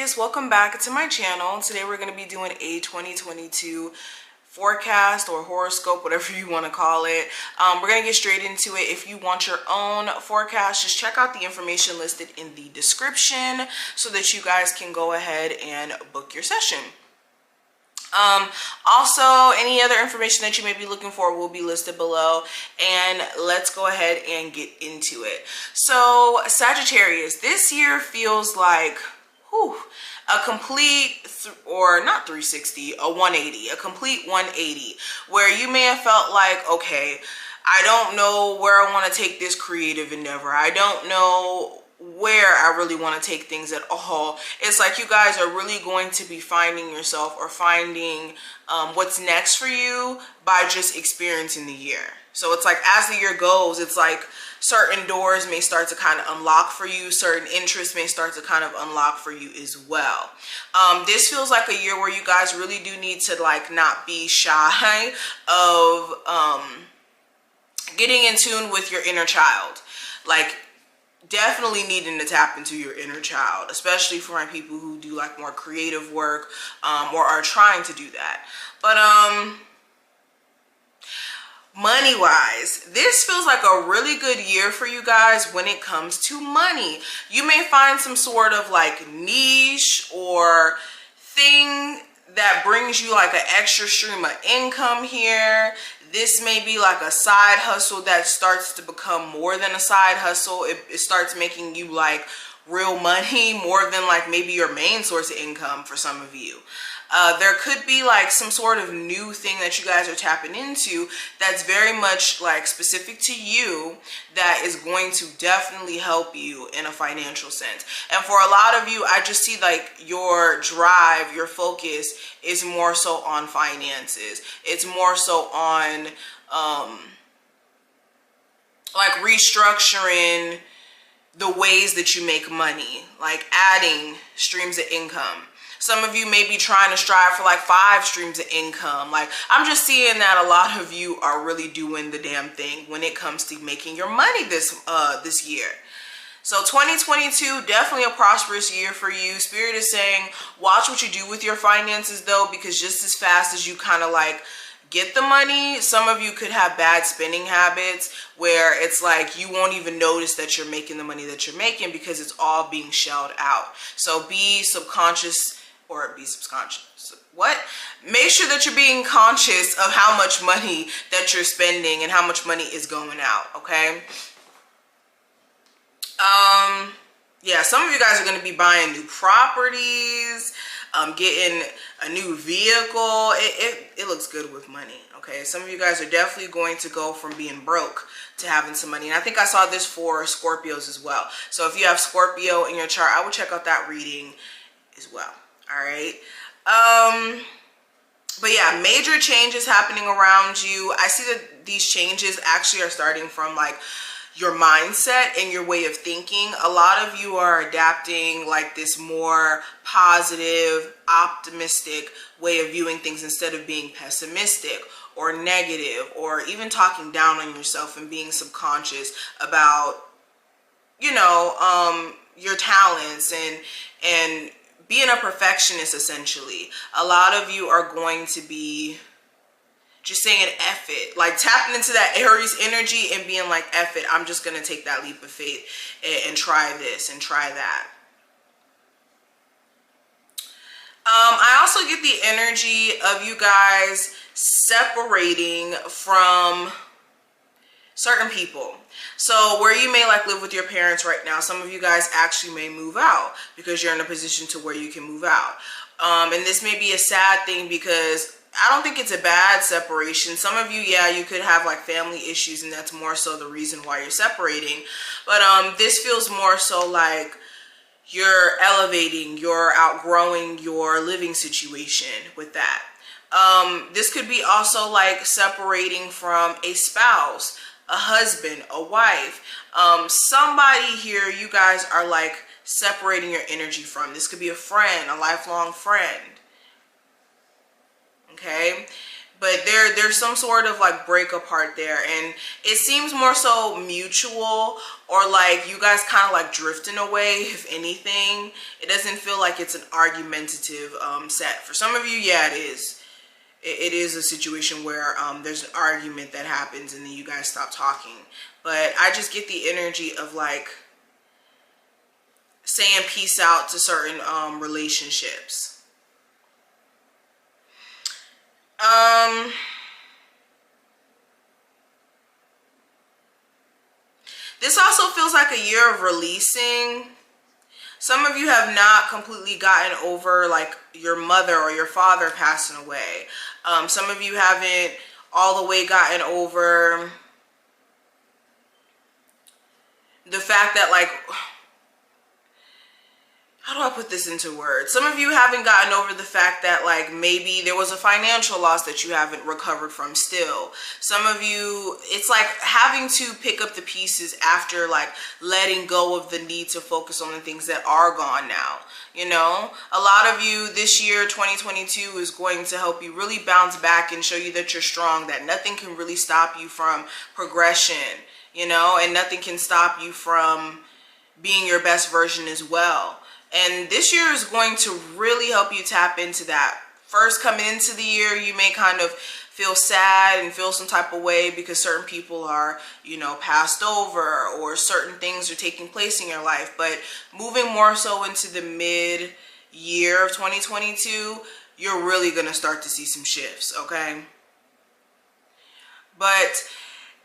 Sagittarius, welcome back to my channel. Today we're going to be doing a 2022 forecast or horoscope, whatever you want to call it. We're going to get straight into it. If you want your own forecast, just check out the information listed in the description so that you guys can go ahead and book your session. Also, any other information that you may be looking for will be listed below, and let's go ahead and get into it. So Sagittarius, this year feels like a complete or not 360, a 180, a complete 180, where you may have felt like, okay, I don't know where I want to take this creative endeavor. I don't know where I really want to take things at all. It's like you guys are really going to be finding yourself or finding what's next for you by just experiencing the year. So it's like as the year goes, it's like certain doors may start to kind of unlock for you, certain interests may start to kind of unlock for you as well. This feels like a year where you guys really do need to like not be shy of getting in tune with your inner child. Like definitely needing to tap into your inner child, especially for my people who do like more creative work or are trying to do that. But money wise, this feels like a really good year for you guys when it comes to money. You may find some sort of like niche or thing that brings you like an extra stream of income here. This may be like a side hustle that starts to become more than a side hustle. It starts making you like real money more than like maybe your main source of income for some of you. There could be like some sort of new thing that you guys are tapping into that's very much like specific to you that is going to definitely help you in a financial sense. And for a lot of you, I just see like your drive, your focus is more so on finances. It's more so on like restructuring the ways that you make money, like adding streams of income. Some of you may be trying to strive for like 5 streams of income. Like I'm just seeing that a lot of you are really doing the damn thing when it comes to making your money this year. So 2022, definitely a prosperous year for you. Spirit is saying, watch what you do with your finances though, because just as fast as you kind of like get the money, some of you could have bad spending habits where it's like you won't even notice that you're making the money that you're making because it's all being shelled out. So be subconscious or be subconscious. What? Make sure that you're being conscious of how much money that you're spending and how much money is going out, okay? Yeah, some of you guys are going to be buying new properties, getting a new vehicle. It looks good with money, okay? Some of you guys are definitely going to go from being broke to having some money. And I think I saw this for Scorpios as well. So if you have Scorpio in your chart, I would check out that reading as well. All right. But yeah, major changes happening around you. I see that these changes actually are starting from like your mindset and your way of thinking. A lot of you are adapting like this more positive, optimistic way of viewing things instead of being pessimistic or negative or even talking down on yourself and being subconscious about, you know, your talents and being a perfectionist. Essentially, a lot of you are going to be just saying F it, like tapping into that Aries energy and being like, F it, I'm just gonna take that leap of faith and try this and try that. I also get the energy of you guys separating from certain people. So where you may like live with your parents right now, some of you guys actually may move out because you're in a position to where you can move out. And this may be a sad thing because I don't think it's a bad separation. Some of you, yeah, you could have like family issues and that's more so the reason why you're separating. But this feels more so like you're elevating, you're outgrowing your living situation with that. This could be also like separating from a spouse, a husband, a wife, somebody here you guys are like separating your energy from. This could be a friend, a lifelong friend. Okay, but there's some sort of like break apart there, and it seems more so mutual, or like you guys kind of like drifting away. If anything, it doesn't feel like it's an argumentative set. For some of you, yeah, it is. It is a situation where there's an argument that happens and then you guys stop talking. But I just get the energy of like saying peace out to certain relationships. This also feels like a year of releasing. Some of you have not completely gotten over like your mother or your father passing away. Some of you haven't all the way gotten over the fact that like, how do I put this into words? Some of you haven't gotten over the fact that like maybe there was a financial loss that you haven't recovered from still. Some of you, it's like having to pick up the pieces after like letting go of the need to focus on the things that are gone now. You know, a lot of you this year, 2022, is going to help you really bounce back and show you that you're strong, that nothing can really stop you from progression, you know, and nothing can stop you from being your best version as well. And this year is going to really help you tap into that. First, coming into the year, you may kind of feel sad and feel some type of way because certain people are, you know, passed over, or certain things are taking place in your life. But moving more so into the mid-year of 2022, you're really going to start to see some shifts, okay? But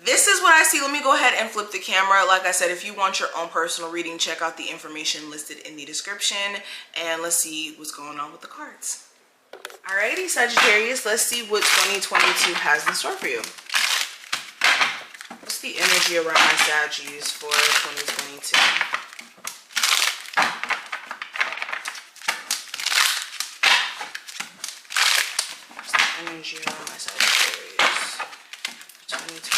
this is what I see. Let me go ahead and flip the camera. Like I said, if you want your own personal reading, check out the information listed in the description, and let's see what's going on with the cards. Alrighty, Sagittarius, let's see what 2022 has in store for you. What's the energy around my Saggies for 2022? What's the energy around my Sagittarius for 2022?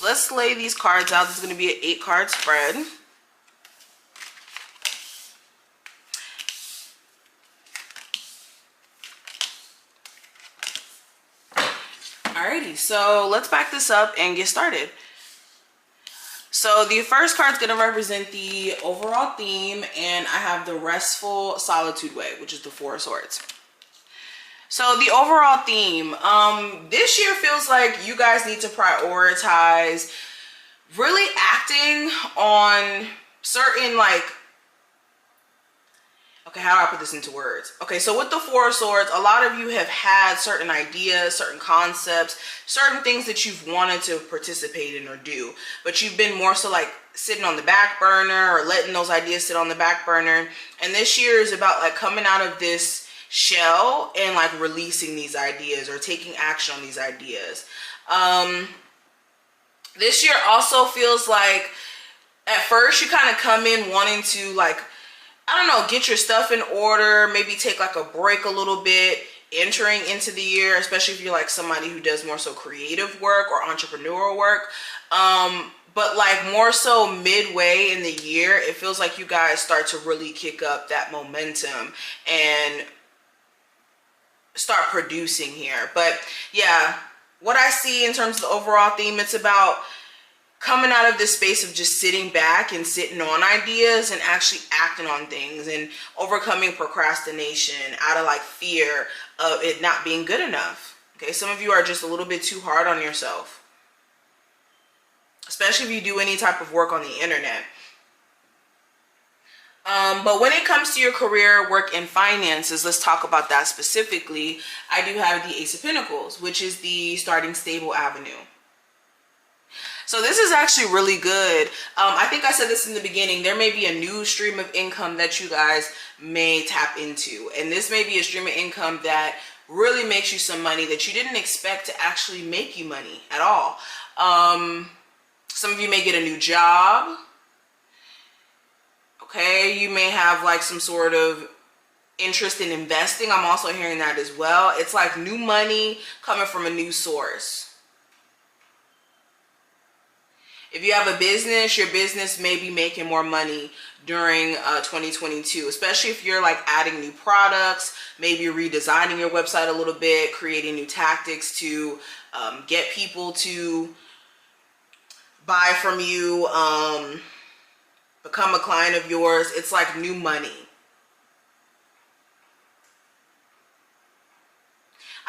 Let's lay these cards out. This is going to be an 8-card spread. Alrighty, so let's back this up and get started. So the first card is going to represent the overall theme, and I have the Restful Solitude Way, which is the 4 of Swords. So the overall theme, this year feels like you guys need to prioritize really acting on certain, like, okay, how do I put this into words? Okay, so with the 4 of Swords, a lot of you have had certain ideas, certain concepts, certain things that you've wanted to participate in or do, but you've been more so like sitting on the back burner or letting those ideas sit on the back burner. And this year is about like coming out of this shell and like releasing these ideas or taking action on these ideas. This year also feels like at first you kind of come in wanting to, like, I don't know, get your stuff in order, maybe take like a break a little bit entering into the year, especially if you're like somebody who does more so creative work or entrepreneurial work. But like more so midway in the year, it feels like you guys start to really kick up that momentum and start producing here. But yeah, what I see in terms of the overall theme, it's about coming out of this space of just sitting back and sitting on ideas and actually acting on things, and overcoming procrastination out of like fear of it not being good enough. Okay, some of you are just a little bit too hard on yourself, especially if you do any type of work on the internet. But when it comes to your career, work, and finances, let's talk about that specifically. I do have the Ace of Pentacles, which is the starting stable avenue. So this is actually really good. I think I said this in the beginning. There may be a new stream of income that you guys may tap into. And this may be a stream of income that really makes you some money that you didn't expect to actually make you money at all. Some of you may get a new job. Okay, you may have like some sort of interest in investing. I'm also hearing that as well. It's like new money coming from a new source. If you have a business, your business may be making more money during 2022, especially if you're like adding new products, maybe redesigning your website a little bit, creating new tactics to get people to buy from you, become a client of yours. It's like new money.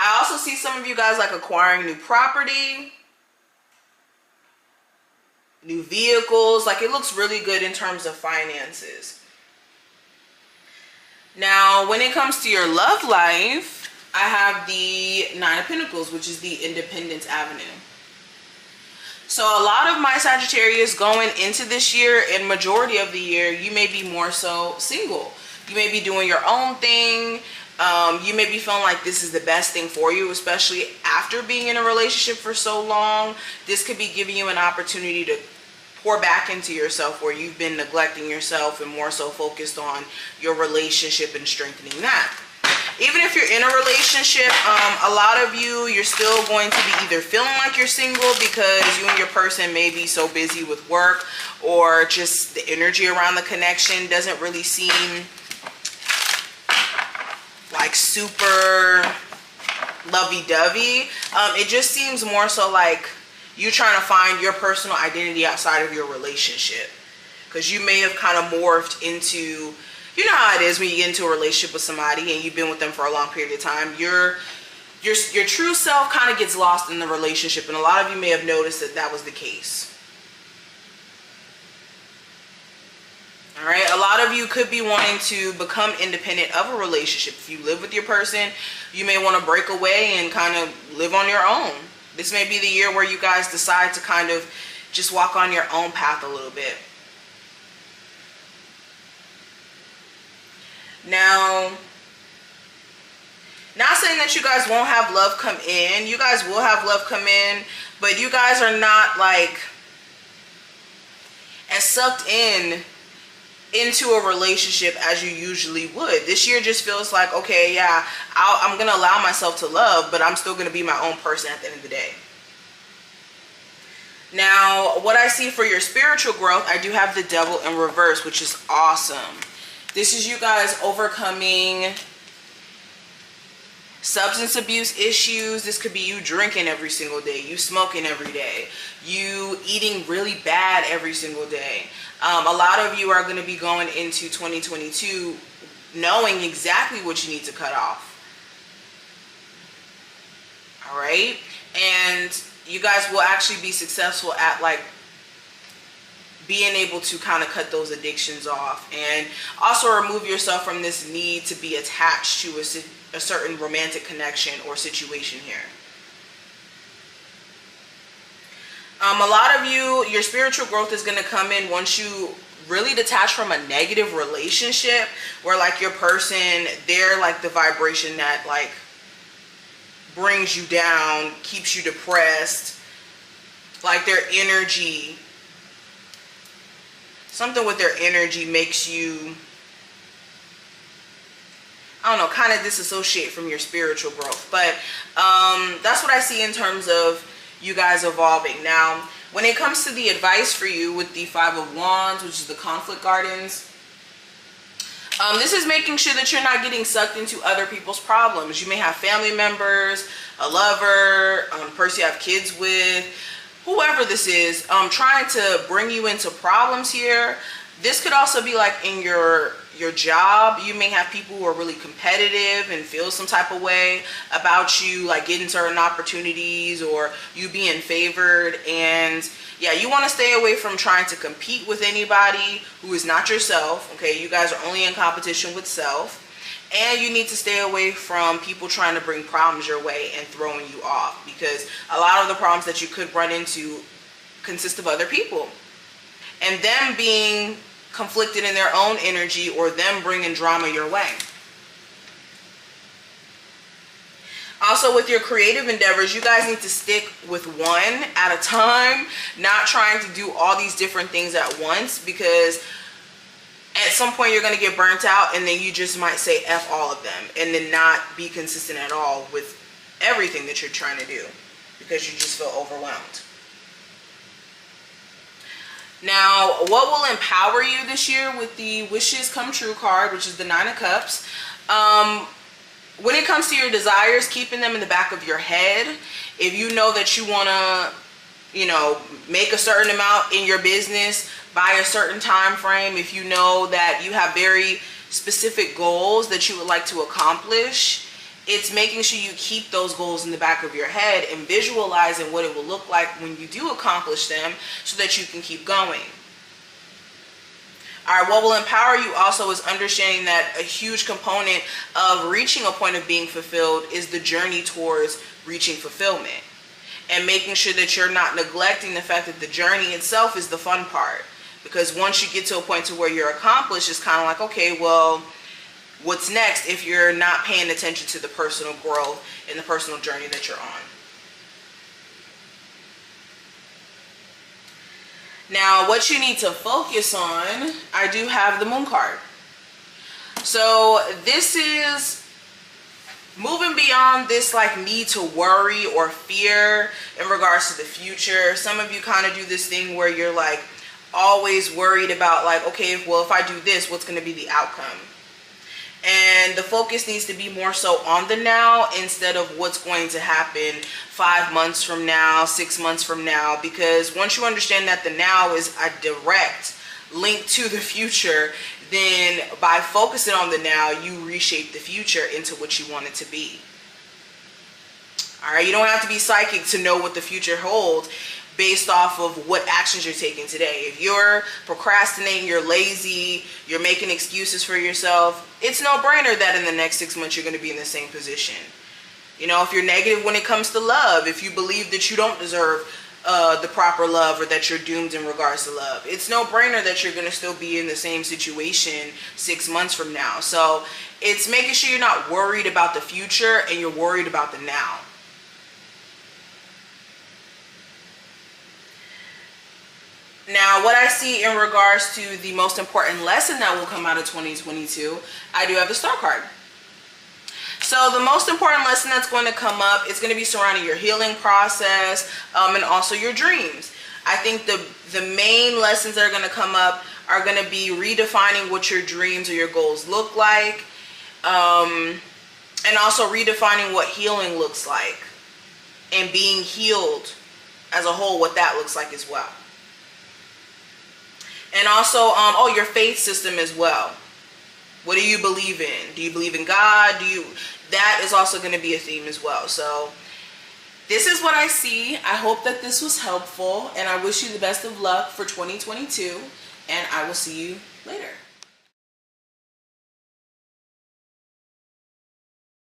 I also see some of you guys like acquiring new property, new vehicles. Like it looks really good in terms of finances. Now, when it comes to your love life, I have the Nine of Pentacles, which is the Independence Avenue. So a lot of my Sagittarius going into this year and majority of the year, you may be more so single. You may be doing your own thing. You may be feeling like this is the best thing for you, especially after being in a relationship for so long. This could be giving you an opportunity to pour back into yourself where you've been neglecting yourself and more so focused on your relationship and strengthening that. Even if you're in a relationship, a lot of you're still going to be either feeling like you're single because you and your person may be so busy with work, or just the energy around the connection doesn't really seem like super lovey-dovey. It just seems more so like you're trying to find your personal identity outside of your relationship, because you may have kind of morphed into, you know how it is when you get into a relationship with somebody and you've been with them for a long period of time. Your true self kind of gets lost in the relationship, and a lot of you may have noticed that that was the case. All right, a lot of you could be wanting to become independent of a relationship. If you live with your person, you may want to break away and kind of live on your own. This may be the year where you guys decide to kind of just walk on your own path a little bit. Now, not saying that you guys won't have love come in. You guys will have love come in, but you guys are not like as sucked into a relationship as you usually would. This year just feels like, okay, yeah, I'm gonna allow myself to love, but I'm still gonna be my own person at the end of the day. Now, what I see for your spiritual growth, I do have the Devil in reverse, which is awesome. This is you guys overcoming substance abuse issues. This could be you drinking every single day, you smoking every day, you eating really bad every single day. A lot of you are going to be going into 2022 knowing exactly what you need to cut off. All right, and you guys will actually be successful at like being able to kind of cut those addictions off, and also remove yourself from this need to be attached to a certain romantic connection or situation here. A lot of you, your spiritual growth is going to come in once you really detach from a negative relationship where like your person, they're like the vibration that like brings you down, keeps you depressed, like their energy, something with their energy makes you, I don't know, kind of disassociate from your spiritual growth. But that's what I see in terms of you guys evolving. Now, when it comes to the advice for you with the Five of Wands, which is the conflict gardens, this is making sure that you're not getting sucked into other people's problems. You may have family members, a lover, person you have kids with, whoever this is, trying to bring you into problems here. This could also be like in your job. You may have people who are really competitive and feel some type of way about you, like getting certain opportunities or you being favored. And yeah, you want to stay away from trying to compete with anybody who is not yourself. Okay, you guys are only in competition with self. And you need to stay away from people trying to bring problems your way and throwing you off, because a lot of the problems that you could run into consist of other people and them being conflicted in their own energy, or them bringing drama your way. Also, with your creative endeavors, you guys need to stick with one at a time, not trying to do all these different things at once, because at some point you're going to get burnt out, and then you just might say F all of them and then not be consistent at all with everything that you're trying to do because you just feel overwhelmed. Now, what will empower you this year with the Wishes Come True card, which is the Nine of Cups? When it comes to your desires, keeping them in the back of your head. If you know that you want to, you know, make a certain amount in your business by a certain time frame, if you know that you have very specific goals that you would like to accomplish, it's making sure you keep those goals in the back of your head and visualizing what it will look like when you do accomplish them so that you can keep going. All right, what will empower you also is understanding that a huge component of reaching a point of being fulfilled is the journey towards reaching fulfillment, and making sure that you're not neglecting the fact that the journey itself is the fun part. Because once you get to a point to where you're accomplished, it's kind of like, okay, well, what's next if you're not paying attention to the personal growth and the personal journey that you're on. Now, what you need to focus on, I do have the Moon card. So this is moving beyond this like need to worry or fear in regards to the future. Some of you kind of do this thing where you're like always worried about like, okay, well, if I do this, what's going to be the outcome? And the focus needs to be more so on the now instead of what's going to happen 5 months from now, 6 months from now. Because once you understand that the now is a direct link to the future, then by focusing on the now, you reshape the future into what you want it to be. All right, you don't have to be psychic to know what the future holds based off of what actions you're taking today. If you're procrastinating, you're lazy, you're making excuses for yourself, it's no brainer that in the next 6 months you're going to be in the same position. You know, if you're negative when it comes to love, if you believe that you don't deserve the proper love or that you're doomed in regards to love, it's no brainer that you're going to still be in the same situation 6 months from now. So it's making sure you're not worried about the future and you're worried about the now. Now, what I see in regards to the most important lesson that will come out of 2022, I do have the Star card. So the most important lesson that's going to come up is going to be surrounding your healing process and also your dreams. I think the main lessons that are going to come up are going to be redefining what your dreams or your goals look like, and also redefining what healing looks like and being healed as a whole, what that looks like as well. And also, your faith system as well. What do you believe in? Do you believe in God? That is also going to be a theme as well. So this is what I see. I hope that this was helpful, and I wish you the best of luck for 2022, and I will see you later.